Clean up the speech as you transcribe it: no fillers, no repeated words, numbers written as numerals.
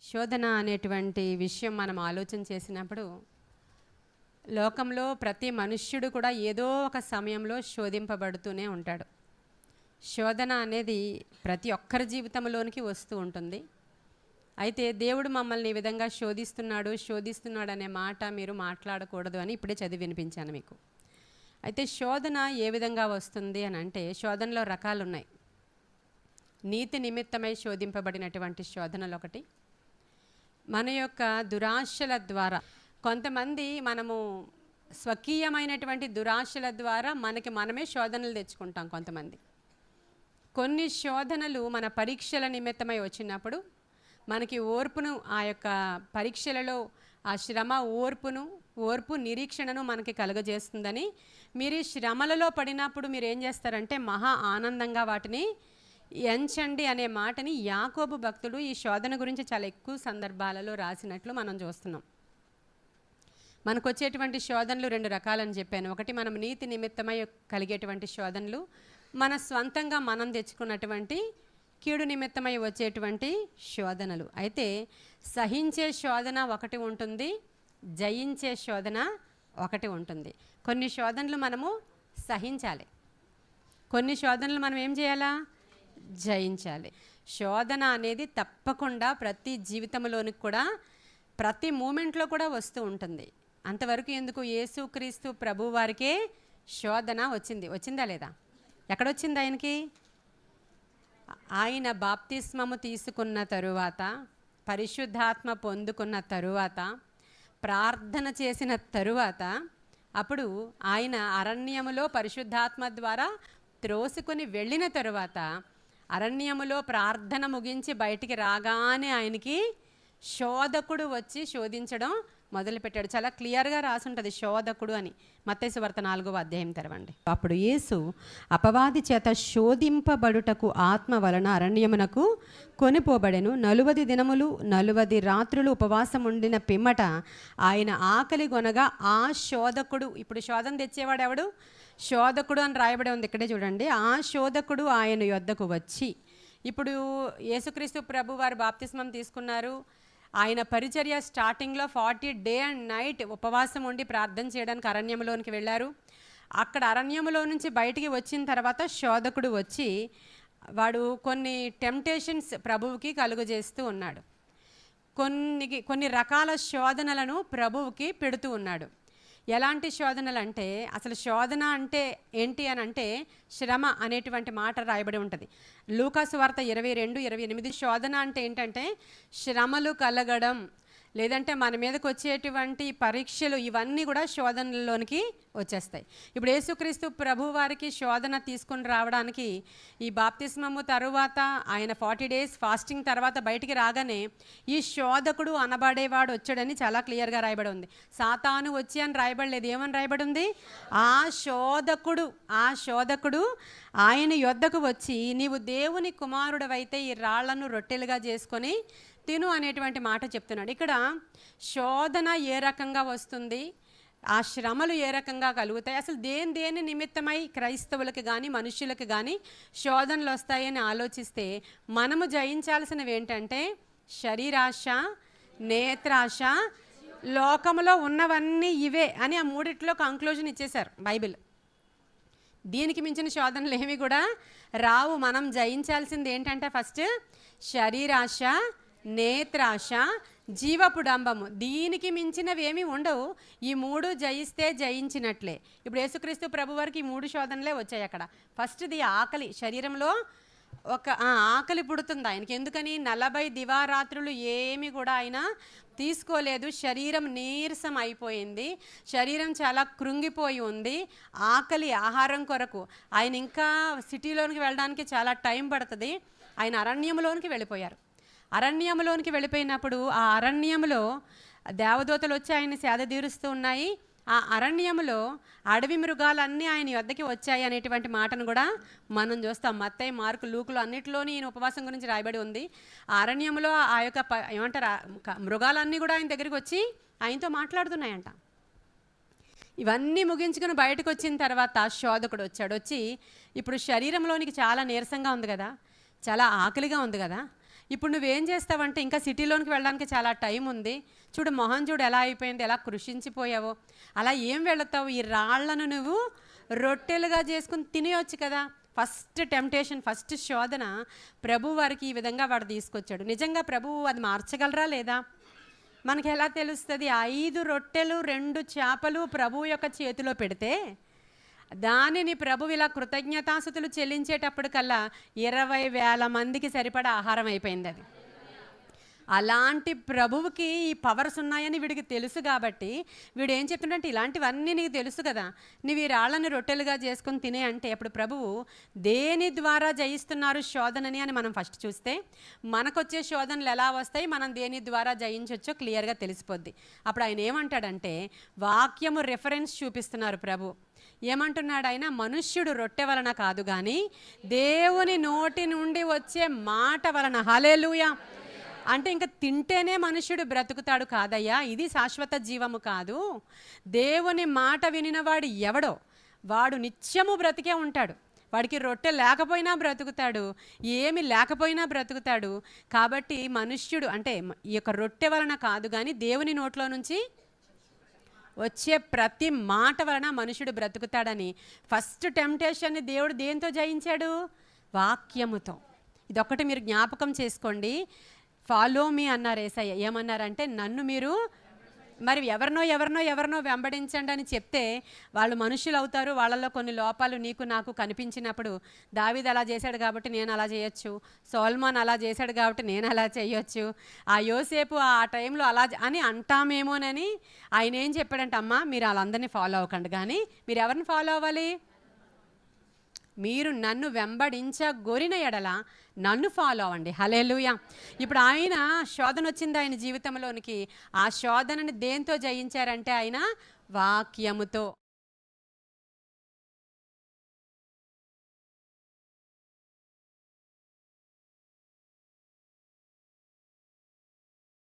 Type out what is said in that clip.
శోధన అనేటువంటి విషయం మనం ఆలోచన చేసినప్పుడు లోకంలో ప్రతి మనుష్యుడు కూడా ఏదో ఒక సమయంలో శోధింపబడుతూనే ఉంటాడు. శోధన అనేది ప్రతి ఒక్కరి జీవితంలోనికి వస్తూ ఉంటుంది. అయితే దేవుడు మమ్మల్ని ఈ విధంగా శోధిస్తున్నాడు అనే మాట మీరు మాట్లాడకూడదు అని ఇప్పుడే చదివి వినిపించాను మీకు. అయితే శోధన ఏ విధంగా వస్తుంది అని అంటే, శోధనలో రకాలు ఉన్నాయి. నీతి నిమిత్తమై శోధింపబడినటువంటి శోధనలు ఒకటి, మన యొక్క దురాశల ద్వారా, కొంతమంది మనము స్వకీయమైనటువంటి దురాశల ద్వారా మనకి మనమే శోధనలు తెచ్చుకుంటాం. కొన్ని శోధనలు మన పరీక్షల నిమిత్తమై వచ్చినప్పుడు మనకి ఓర్పును, ఆ యొక్క పరీక్షలలో ఆ శ్రమ ఓర్పు నిరీక్షణను మనకి కలుగజేస్తుందని, మీరు ఈ శ్రమలలో పడినప్పుడు మీరు ఏం చేస్తారంటే మహా ఆనందంగా వాటిని ఎంచండి అనే మాటని యాకోబు భక్తుడు ఈ శోధన గురించి చాలా ఎక్కువ సందర్భాలలో రాసినట్లు మనం చూస్తున్నాం. మనకు వచ్చేటువంటి శోధనలు రెండు రకాలని చెప్పాను. ఒకటి మనం నీతి నిమిత్తమై కలిగేటువంటి శోధనలు, మన స్వంతంగా మనం తెచ్చుకున్నటువంటి కీడు నిమిత్తమై వచ్చేటువంటి శోధనలు. అయితే సహించే శోధన ఒకటి ఉంటుంది, జయించే శోధన ఒకటి ఉంటుంది. కొన్ని శోధనలు మనము సహించాలి, కొన్ని శోధనలు మనం ఏం చేయాలా, జయించాలి. శోధన అనేది తప్పకుండా ప్రతి జీవితంలోనికి కూడా ప్రతి మూమెంట్లో కూడా వస్తూ ఉంటుంది. అంతవరకు ఎందుకు, యేసుక్రీస్తు ప్రభు వారికే శోధన వచ్చిందా లేదా? ఎక్కడొచ్చింది ఆయనకి? ఆయన బాప్తిస్మము తీసుకున్న తరువాత, పరిశుద్ధాత్మ పొందుకున్న తరువాత, ప్రార్థన చేసిన తరువాత, అప్పుడు ఆయన అరణ్యములో పరిశుద్ధాత్మ ద్వారా త్రోసుకొని వెళ్ళిన తరువాత, అరణ్యములో ప్రార్థన ముగించి బయటికి రాగానే ఆయనకి శోధకుడు వచ్చి శోధించడం మొదలుపెట్టాడు. చాలా క్లియర్గా రాసుంటుంది శోధకుడు అని. మత్తయి సువార్త 4వ అధ్యాయం తెరవండి. అప్పుడు యేసు అపవాది చేత శోధింపబడుటకు ఆత్మ వలన అరణ్యమునకు కొనిపోబడెను. 40 దినములు 40 రాత్రులు ఉపవాసం ఉండిన పిమ్మట ఆయన ఆకలి గొనగా ఆ శోధకుడు, ఇప్పుడు శోధన తెచ్చేవాడు ఎవడు? శోధకుడు అని రాయబడి ఉంది ఇక్కడే చూడండి. ఆ శోధకుడు ఆయన యొద్దకు వచ్చి, ఇప్పుడు యేసుక్రీస్తు ప్రభు వారు బాప్తిస్మం తీసుకున్నారు. ఆయన పరిచర్య స్టార్టింగ్లో 40 డే అండ్ నైట్ ఉపవాసం ఉండి ప్రార్థన చేయడానికి అరణ్యంలోనికి వెళ్ళారు. అక్కడ అరణ్యంలో నుంచి బయటికి వచ్చిన తర్వాత శోధకుడు వచ్చి వాడు కొన్ని టెంప్టేషన్స్ ప్రభువుకి కలుగజేస్తూ ఉన్నాడు. కొన్ని రకాల శోధనలను ప్రభువుకి పెడుతూ ఉన్నాడు. ఎలాంటి శోధనలు అంటే, అసలు శోధన అంటే ఏంటి అని అంటే శ్రమ అనేటువంటి మాట రాయబడి ఉంటుంది. లూకా సువార్త 22:28. శోధన అంటే ఏంటంటే శ్రమలు కలగడం, లేదంటే మన మీదకి వచ్చేటువంటి పరీక్షలు, ఇవన్నీ కూడా శోధనలోనికి వచ్చేస్తాయి. ఇప్పుడు యేసుక్రీస్తు ప్రభు వారికి శోధన తీసుకుని రావడానికి ఈ బాప్తిస్మము తరువాత ఆయన 40 డేస్ ఫాస్టింగ్ తర్వాత బయటికి రాగానే ఈ శోధకుడు అనబడేవాడు వచ్చాడని చాలా క్లియర్గా రాయబడి ఉంది. సాతాను వచ్చి అని రాయబడలేదు. ఏమని రాయబడి ఉంది? ఆ శోధకుడు ఆయన యొద్దకు వచ్చి, నీవు దేవుని కుమారుడవైతే ఈ రాళ్లను రొట్టెలుగా చేసుకొని తిను అనేటువంటి మాట చెప్తున్నాడు. ఇక్కడ శోధన ఏ రకంగా వస్తుంది, ఆ శ్రమలు ఏ రకంగా కలుగుతాయి, అసలు దేని నిమిత్తమై క్రైస్తవులకు కానీ మనుషులకు కానీ శోధనలు వస్తాయని ఆలోచిస్తే మనము జయించాల్సినవి ఏంటంటే శరీరాశ, నేత్రాశ, లోకంలో ఉన్నవన్నీ ఇవే అని ఆ మూడిట్లో కంక్లూజన్ ఇచ్చేశారు బైబిల్. దీనికి మించిన శోధనలు ఏమి కూడా రావు. మనం జయించాల్సింది ఏంటంటే ఫస్ట్ శరీరాశ, నేత్రాశ, జీవపు డంబము. దీనికి మించినవి ఏమీ ఉండవు. ఈ 3 జయిస్తే జయించినట్లే. ఇప్పుడు యేసుక్రీస్తు ప్రభు వారికి ఈ 3 శోధనలే వచ్చాయి. అక్కడ ఫస్ట్ది ఆకలి. శరీరంలో ఒక ఆకలి పుడుతుంది ఆయనకి. ఎందుకని? 40 దివారాత్రులు ఏమి కూడా ఆయన తీసుకోలేదు. శరీరం నీరసం అయిపోయింది, శరీరం చాలా కృంగిపోయి ఉంది. ఆహారం కొరకు ఆయన ఇంకా సిటీలోనికి వెళ్ళడానికి చాలా టైం పడుతుంది. ఆయన అరణ్యంలోనికి వెళ్ళిపోయారు. అరణ్యంలోనికి వెళ్ళిపోయినప్పుడు ఆ అరణ్యంలో దేవదూతలు వచ్చి ఆయన సేద తీరుస్తూ ఉన్నాయి. ఆ అరణ్యంలో అడవి మృగాలన్నీ ఆయన వద్దకి వచ్చాయి అనేటువంటి మాటను కూడా మనం చూస్తాం. మత్తయి, మార్కు, లూకులు అన్నిటిలోని ఈయన ఉపవాసం గురించి రాయబడి ఉంది. ఆ అరణ్యంలో ఆ యొక్క ఏమంటారు మృగాలన్నీ కూడా ఆయన దగ్గరికి వచ్చి ఆయనతో మాట్లాడుతున్నాయంట. ఇవన్నీ ముగించుకుని బయటకు వచ్చిన తర్వాత శోధకుడు వచ్చి, ఇప్పుడు శరీరంలోనికి చాలా నీరసంగా ఉంది కదా, చాలా ఆకలిగా ఉంది కదా, ఇప్పుడు నువ్వేం చేస్తావంటే ఇంకా సిటీలోనికి వెళ్ళడానికి చాలా టైం ఉంది, చూడు మొహం చూడు ఎలా అయిపోయింది, ఎలా కృషించిపోయావో, అలా ఏం వెళతావు? ఈ రాళ్లను నువ్వు రొట్టెలుగా చేసుకుని తినేయొచ్చు కదా. ఫస్ట్ టెంప్టేషన్, ఫస్ట్ శోధన ప్రభు వారికి ఈ విధంగా వాడు తీసుకొచ్చాడు. నిజంగా ప్రభువు అది మార్చగలరా లేదా? మనకి ఎలా తెలుస్తుంది? 5 రొట్టెలు 2 చేపలు ప్రభువు యొక్క చేతిలో పెడితే దానిని ప్రభు ఇలా కృతజ్ఞతాస్తుతులు చెల్లించేటప్పటికల్లా 20,000 మందికి సరిపడా ఆహారం అయిపోయింది. అది అలాంటి ప్రభువుకి ఈ పవర్స్ ఉన్నాయని వీడికి తెలుసు కాబట్టి వీడు ఏం చెప్తుంటే, ఇలాంటివన్నీ నీకు తెలుసు కదా, నీవు ఈ రాళ్ళని రొట్టెలుగా చేసుకుని తినే అంటే అప్పుడు ప్రభువు దేని ద్వారా జయిస్తున్నారు శోధనని అని మనం ఫస్ట్ చూస్తే మనకొచ్చే శోధనలు ఎలా వస్తాయి, మనం దేని ద్వారా జయించవచ్చో క్లియర్గా తెలిసిపోద్ది. అప్పుడు ఆయన ఏమంటాడంటే వాక్యము రెఫరెన్స్ చూపిస్తున్నారు ప్రభు. ఏమంటున్నాడు ఆయన? మనుష్యుడు రొట్టె వలన కాదు కానీ దేవుని నోటి నుండి వచ్చే మాట వలన. హల్లెలూయా. అంటే ఇంకా తింటేనే మనుష్యుడు బ్రతుకుతాడు కాదయ్యా, ఇది శాశ్వత జీవము కాదు. దేవుని మాట వినినవాడు ఎవడో వాడు నిత్యము బ్రతికే ఉంటాడు. వాడికి రొట్టె లేకపోయినా బ్రతుకుతాడు, ఏమి లేకపోయినా బ్రతుకుతాడు. కాబట్టి మనుష్యుడు అంటే ఈ యొక్క రొట్టె వలన కాదు కానీ దేవుని నోట్లో నుంచి వచ్చే ప్రతి మాట వలన మనుషుడు బ్రతుకుతాడని ఫస్ట్ టెంప్టేషన్ని దేవుడు దేంతో జయించాడు? వాక్యముతో. ఇదొక్కటి మీరు జ్ఞాపకం చేసుకోండి. ఫాలో మీ అన్నారు యేసయ్య. ఏమన్నారంటే నన్ను మీరు మరి ఎవరినో వెంబడించండి అని చెప్తే వాళ్ళు మనుషులు అవుతారు. వాళ్ళల్లో కొన్ని లోపాలు నీకు నాకు కనిపించినప్పుడు దావీదు అలా చేశాడు కాబట్టి నేను అలా చేయొచ్చు, సొలొమోన్ అలా చేశాడు కాబట్టి నేను అలా చేయొచ్చు, ఆ యోసేపు ఆ టైంలో అలా అని అంటామేమోనని ఆయన ఏం చెప్పాడంటే, అమ్మా మీరు వాళ్ళందరినీ ఫాలో అవ్వకండి, కానీ మీరు ఎవరిని ఫాలో అవ్వాలి? మీరు నన్ను వెంబడించగోరిన ఎడల నన్ను ఫాలో అవ్వండి. హల్లెలూయా. ఇప్పుడు ఆయన శోధన వచ్చింది ఆయన జీవితంలోనికి. ఆ శోధనని దేంతో జయించారంటే ఆయన వాక్యముతో.